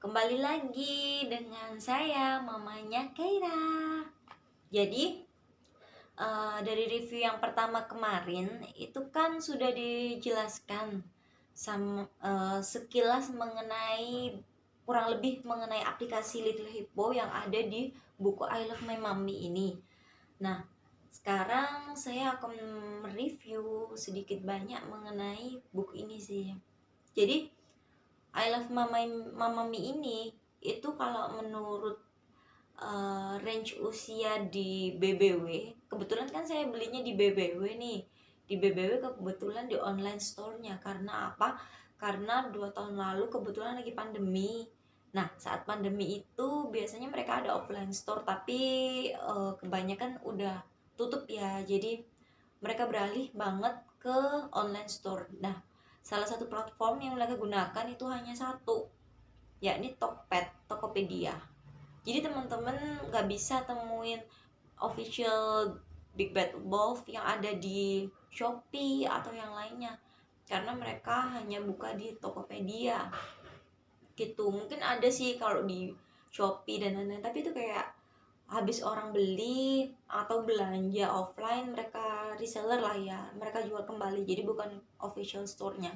Kembali lagi dengan saya, mamanya Keira. Jadi, dari review yang pertama kemarin itu kan sudah dijelaskan sama sekilas mengenai kurang lebih mengenai aplikasi Little Hippo yang ada di buku I Love My Mommy ini. Nah, sekarang saya akan mereview sedikit banyak mengenai buku ini sih. Jadi, I Love Mamami ini itu kalau menurut range usia di BBW, kebetulan kan saya belinya di BBW nih. Di BBW kebetulan di online store-nya. Karena apa? Karena 2 tahun lalu kebetulan lagi pandemi. Nah, saat pandemi itu biasanya mereka ada offline store, tapi kebanyakan udah tutup ya. Jadi mereka beralih banget ke online store. Nah, salah satu platform yang mereka gunakan itu hanya satu, yakni Tokped, Tokopedia. Jadi teman-teman nggak bisa temuin official Big Bad Wolf yang ada di Shopee atau yang lainnya, karena mereka hanya buka di Tokopedia gitu. Mungkin ada sih kalau di Shopee dan lain-lain, tapi itu kayak habis orang beli atau belanja offline, mereka reseller lah ya, mereka jual kembali, jadi bukan official store-nya.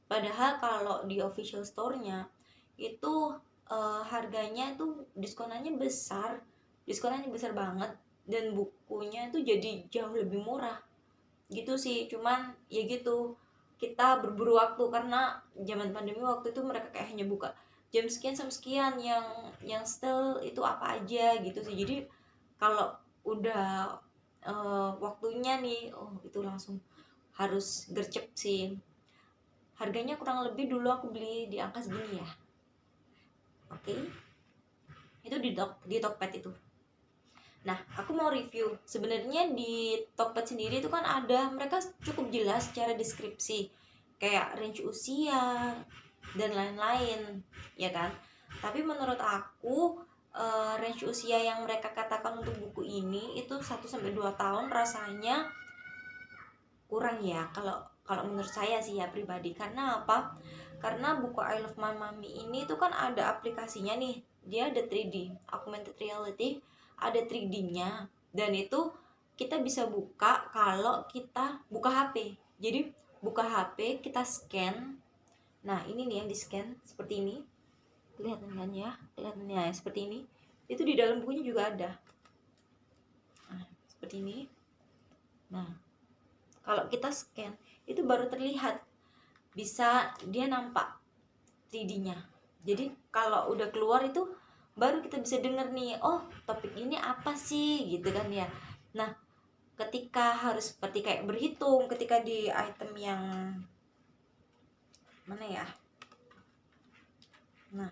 Padahal kalau di official store-nya itu harganya tuh diskonannya besar banget, dan bukunya tuh jadi jauh lebih murah gitu sih. Cuman ya gitu, kita berburu waktu karena zaman pandemi waktu itu mereka kayak hanya buka jam sekian sampai sekian, yang setel itu apa aja gitu sih. Jadi kalau udah waktunya nih, itu langsung harus gercep sih. Harganya kurang lebih dulu aku beli di angka segini ya. Oke. Itu di Tokped itu. Nah, aku mau review. Sebenarnya di Tokped sendiri itu kan ada, mereka cukup jelas secara deskripsi, kayak range usia dan lain-lain, ya kan? Tapi menurut aku range usia yang mereka katakan untuk buku ini itu 1 sampai 2 tahun rasanya kurang ya, kalau kalau menurut saya sih ya pribadi. Karena apa? Karena buku I Love My Mommy ini tuh kan ada aplikasinya nih. Dia ada 3D, augmented reality, ada 3D-nya, dan itu kita bisa buka kalau kita buka HP. Jadi buka HP, kita scan. Nah, ini nih yang di-scan seperti ini. Kelihatan kan ya? Kelihatan ya seperti ini. Itu di dalam bukunya juga ada. Nah, seperti ini. Nah, kalau kita scan itu baru terlihat, bisa dia nampak 3D-nya. Jadi kalau udah keluar itu baru kita bisa denger nih, oh topik ini apa sih gitu kan ya. Nah, ketika harus seperti kayak berhitung, ketika di item yang mana ya, nah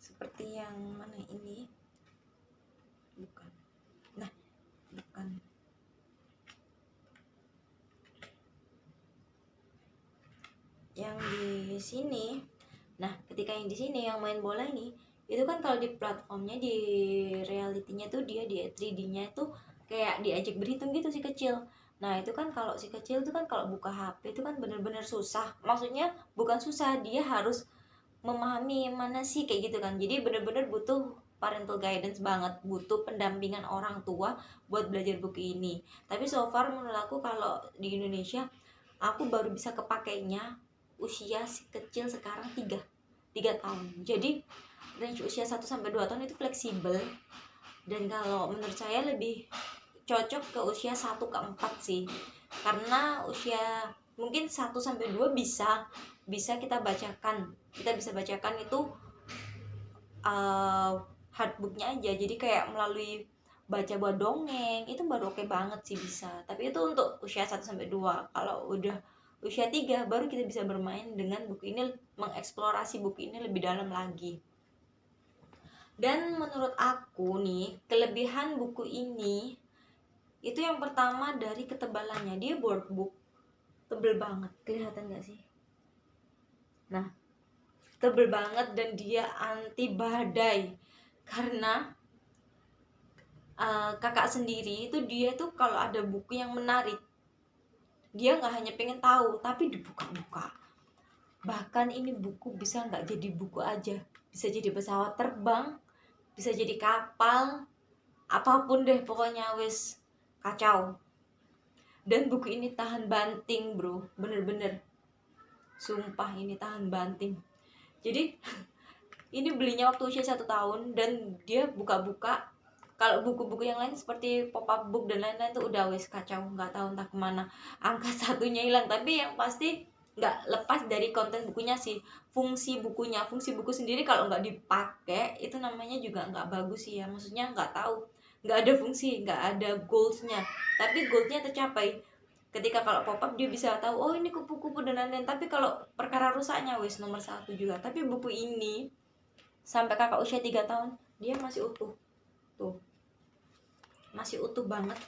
seperti yang mana ini, bukan, nah bukan, yang di sini. Nah, ketika yang di sini yang main bola ini, itu kan kalau di platformnya, di realitinya tuh dia di 3D-nya itu kayak diajak berhitung gitu si kecil. Nah, itu kan kalau si kecil itu kan kalau buka HP itu kan bener-bener susah. Maksudnya bukan susah, dia harus memahami mana sih kayak gitu kan. Jadi bener-bener butuh parental guidance banget, butuh pendampingan orang tua buat belajar buku ini. Tapi so far menurut aku kalau di Indonesia aku baru bisa kepakainya usia si kecil sekarang 3 tahun. Jadi range usia 1 sampai 2 tahun itu fleksibel, dan kalau menurut saya lebih cocok ke usia 1 ke 4 sih. Karena usia mungkin 1 sampai 2 bisa kita bacakan. Kita bisa bacakan itu hardbooknya aja. Jadi kayak melalui baca buat dongeng itu baru oke banget sih bisa. Tapi itu untuk usia 1 sampai 2. Kalau udah usia 3 baru kita bisa bermain dengan buku ini, mengeksplorasi buku ini lebih dalam lagi. Dan menurut aku nih, kelebihan buku ini itu yang pertama dari ketebalannya. Dia board book, tebel banget, kelihatan gak sih? Nah, tebel banget, dan dia anti badai. Karena kakak sendiri itu, dia tuh kalau ada buku yang menarik, dia nggak hanya pengen tahu tapi dibuka-buka. Bahkan ini buku bisa nggak jadi buku aja, bisa jadi pesawat terbang, bisa jadi kapal, apapun deh pokoknya wis kacau. Dan buku ini tahan banting bro, bener-bener sumpah ini tahan banting. Jadi ini belinya waktu usia 1 tahun, dan dia buka-buka. Kalau buku-buku yang lain seperti pop up book dan lain-lain tuh udah wes kacau, nggak tahu entah kemana, angka satunya hilang. Tapi yang pasti nggak lepas dari konten bukunya sih, fungsi bukunya. Fungsi buku sendiri kalau nggak dipakai itu namanya juga nggak bagus sih ya, maksudnya nggak tahu, nggak ada fungsi, nggak ada goalsnya. Tapi goalsnya tercapai ketika kalau pop up dia bisa tahu oh ini kupu-kupu dan lain-lain. Tapi kalau perkara rusaknya wes nomor satu juga. Tapi buku ini sampai kakak usia 3 tahun dia masih utuh tuh, masih utuh banget,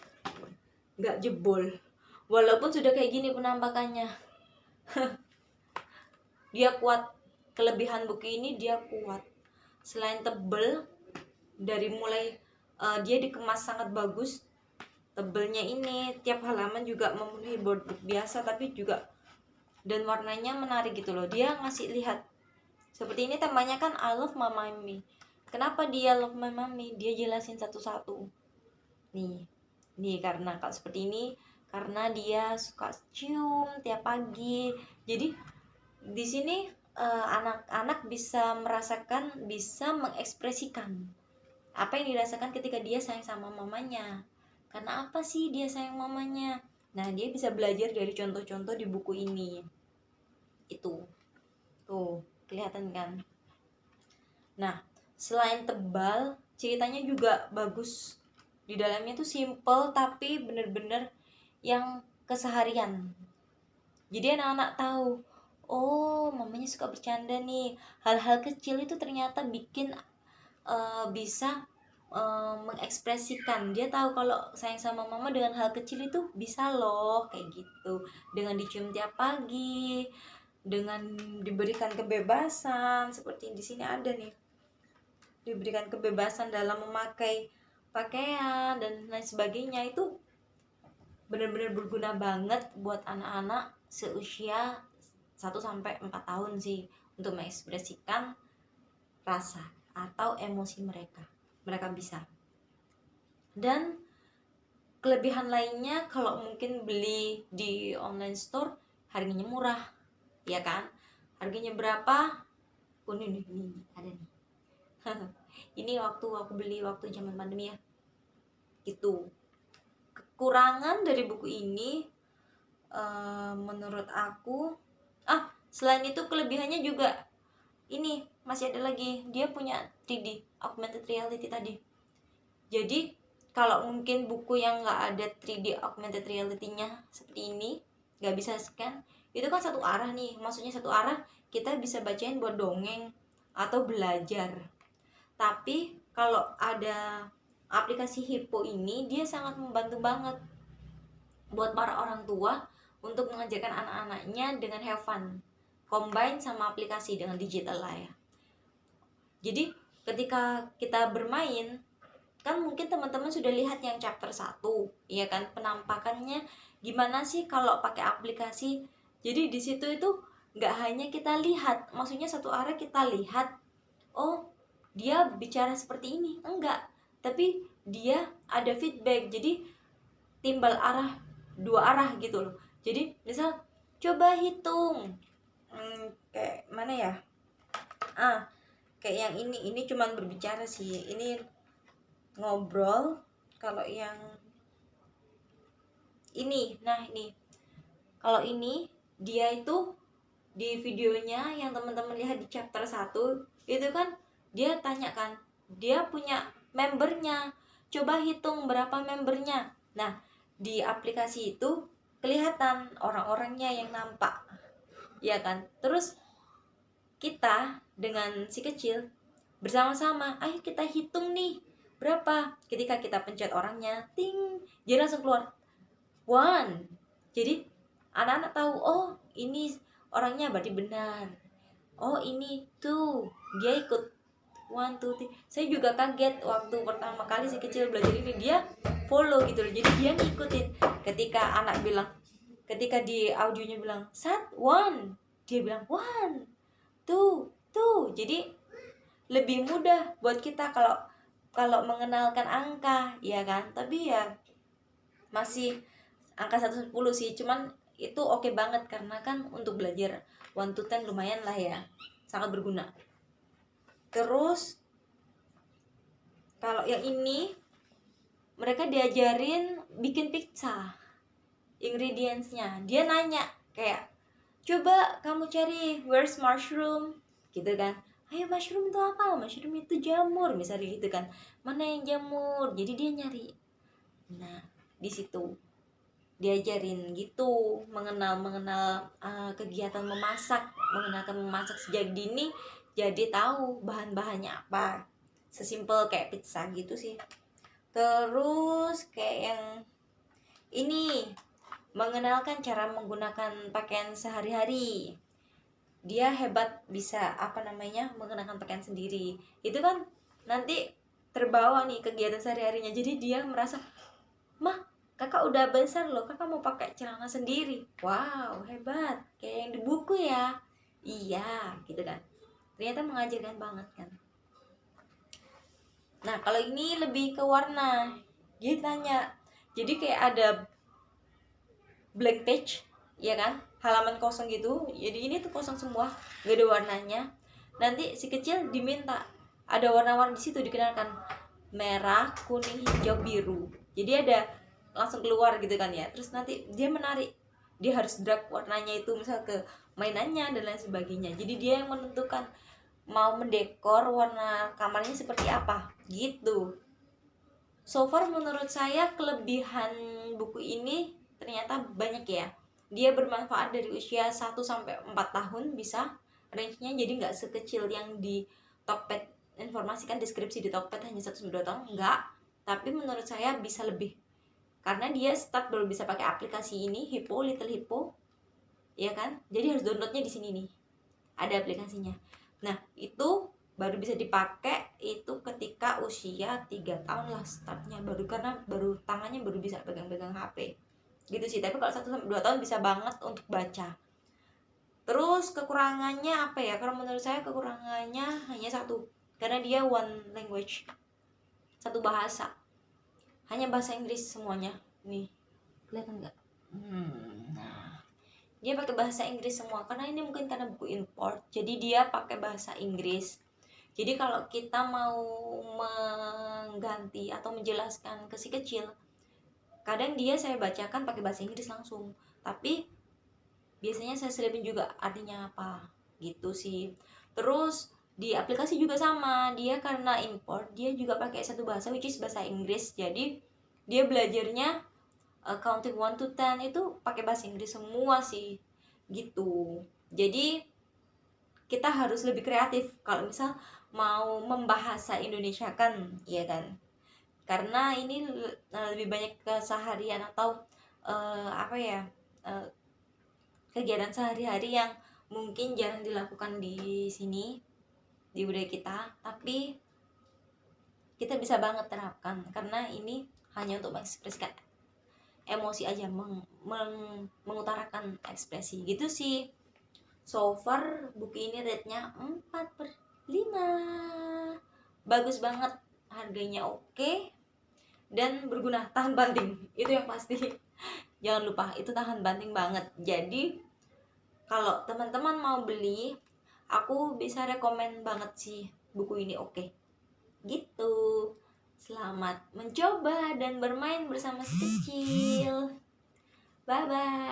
nggak jebol walaupun sudah kayak gini penampakannya. Dia kuat. Kelebihan buku ini dia kuat, selain tebel, dari mulai dia dikemas sangat bagus. Tebelnya ini tiap halaman juga memenuhi board book biasa, tapi juga dan warnanya menarik gitu loh. Dia ngasih lihat seperti ini, temanya kan I love my mommy. Kenapa dia love my mommy? Dia jelasin satu-satu. Nih karena kalau seperti ini karena dia suka cium tiap pagi. Jadi di sini anak-anak bisa merasakan, bisa mengekspresikan apa yang dirasakan ketika dia sayang sama mamanya. Karena apa sih dia sayang mamanya? Nah, dia bisa belajar dari contoh-contoh di buku ini. Itu. Tuh, kelihatan kan? Nah, selain tebal, ceritanya juga bagus. Di dalamnya tuh simple tapi bener-bener yang keseharian. Jadi anak-anak tahu, oh mamanya suka bercanda nih. Hal-hal kecil itu ternyata bikin bisa mengekspresikan. Dia tahu kalau sayang sama mama dengan hal kecil itu bisa loh, kayak gitu. Dengan dicium tiap pagi, dengan diberikan kebebasan, seperti di sini ada nih. Diberikan kebebasan dalam memakai pakaian dan lain sebagainya. Itu benar-benar berguna banget buat anak-anak seusia 1-4 tahun sih, untuk mengekspresikan rasa atau emosi mereka. Mereka bisa. Dan kelebihan lainnya, kalau mungkin beli di online store harganya murah, ya kan? Harganya berapa? Oh, ini ada nih. Ini waktu aku beli waktu zaman pandemi ya. Gitu. Kekurangan dari buku ini menurut aku, selain itu kelebihannya juga ini masih ada lagi, dia punya 3D augmented reality tadi. Jadi kalau mungkin buku yang nggak ada 3D augmented reality-nya seperti ini, nggak bisa scan, itu kan satu arah nih, maksudnya satu arah kita bisa bacain buat dongeng atau belajar. Tapi kalau ada aplikasi Hippo ini, dia sangat membantu banget buat para orang tua untuk mengajarkan anak-anaknya dengan have fun, combine sama aplikasi dengan digital lah ya. Jadi ketika kita bermain, kan mungkin teman-teman sudah lihat yang chapter 1, ya kan, penampakannya gimana sih kalau pakai aplikasi. Jadi di situ itu nggak hanya kita lihat, maksudnya satu arah kita lihat, oh dia bicara seperti ini, enggak, tapi dia ada feedback, jadi timbal arah, dua arah gitu loh. Jadi misal coba hitung, kayak mana ya, kayak yang ini cuman berbicara sih, ini ngobrol. Kalau yang ini, nah ini kalau ini dia itu di videonya yang teman-teman lihat di chapter 1 itu kan dia tanyakan, dia punya membernya, coba hitung berapa membernya. Nah di aplikasi itu kelihatan orang-orangnya yang nampak, ya kan. Terus kita dengan si kecil bersama-sama, ayo kita hitung nih berapa. Ketika kita pencet orangnya, ting, dia langsung keluar 1. Jadi anak-anak tahu, oh ini orangnya berarti benar, oh ini tuh dia ikut 1, 2, 3. Saya juga kaget waktu pertama kali si kecil belajar ini, dia follow gitu loh. Jadi dia ngikutin ketika anak bilang, ketika di audionya bilang 1, dia bilang one, two. Jadi lebih mudah buat kita kalau kalau mengenalkan angka, ya kan. Tapi ya masih angka 1 sampai 10 sih, cuman itu oke banget karena kan untuk belajar 1 to 10 lumayan lah ya, sangat berguna. Terus kalau yang ini mereka diajarin bikin pizza, ingredientsnya. Dia nanya kayak, coba kamu cari where's mushroom, gitu kan. Ayo, mushroom itu apa? Mushroom itu jamur, misalnya gitu kan. Mana yang jamur? Jadi dia nyari. Nah, di situ diajarin gitu, mengenal kegiatan memasak, mengenalkan memasak sejak dini, jadi tahu bahan-bahannya apa. Sesimpel kayak pizza gitu sih. Terus kayak yang ini, mengenalkan cara menggunakan pakaian sehari-hari. Dia hebat bisa mengenakan pakaian sendiri. Itu kan nanti terbawa nih kegiatan sehari-harinya. Jadi dia merasa, "Mah, kakak udah besar loh, kakak mau pakai celana sendiri." Wow, hebat. Kayak yang di buku ya. Iya, gitu kan. Ternyata mengajarkan banget kan. Nah, kalau ini lebih ke warna. Dia tanya, jadi kayak ada blank page, ya kan, halaman kosong gitu. Jadi ini tuh kosong semua, gak ada warnanya. Nanti si kecil diminta ada warna-warna di situ, dikenalkan merah, kuning, hijau, biru. Jadi ada langsung keluar gitu kan ya. Terus nanti dia menarik, dia harus drag warnanya itu misal ke mainannya dan lain sebagainya. Jadi dia yang menentukan mau mendekor warna kamarnya seperti apa gitu. So far menurut saya kelebihan buku ini ternyata banyak ya. Dia bermanfaat dari usia 1 sampai 4 tahun bisa range-nya, jadi nggak sekecil yang di Tokped informasikan deskripsi di Tokped hanya 1 sampai 2 tahun, enggak. Tapi menurut saya bisa lebih. Karena dia start baru bisa pakai aplikasi ini, Hippo, Little Hippo. Ya kan? Jadi harus downloadnya di sini nih. Ada aplikasinya. Nah, itu baru bisa dipakai itu ketika usia 3 tahun lah startnya, baru karena baru tangannya baru bisa pegang-pegang HP gitu sih. Tapi kalau 1 sampai 2 tahun bisa banget untuk baca. Terus kekurangannya apa ya? Karena menurut saya kekurangannya hanya satu, karena dia one language, satu bahasa, hanya bahasa Inggris semuanya. Nih, kelihatan nggak? Nah, dia pakai bahasa Inggris semua karena ini mungkin karena buku import, jadi dia pakai bahasa Inggris. Jadi kalau kita mau mengganti atau menjelaskan ke si kecil, kadang dia saya bacakan pakai bahasa Inggris langsung, tapi biasanya saya selipin juga artinya apa gitu sih. Terus di aplikasi juga sama, dia karena import dia juga pakai satu bahasa which is bahasa Inggris. Jadi dia belajarnya counting 1 to 10 itu pakai bahasa Inggris semua sih gitu. Jadi kita harus lebih kreatif kalau misal mau membahasa Indonesia kan, ya kan, karena ini lebih banyak keseharian atau kegiatan sehari-hari yang mungkin jarang dilakukan di sini di budaya kita, tapi kita bisa banget terapkan karena ini hanya untuk mengekspresikan emosi aja, mengutarakan ekspresi gitu sih. So far buku ini rate-nya 4/5, bagus banget, harganya oke, dan berguna, tahan banting, itu yang pasti. Jangan lupa itu tahan banting banget. Jadi kalau teman-teman mau beli, aku bisa rekomen banget sih buku ini, oke gitu. Selamat mencoba dan bermain bersama si kecil. Bye bye.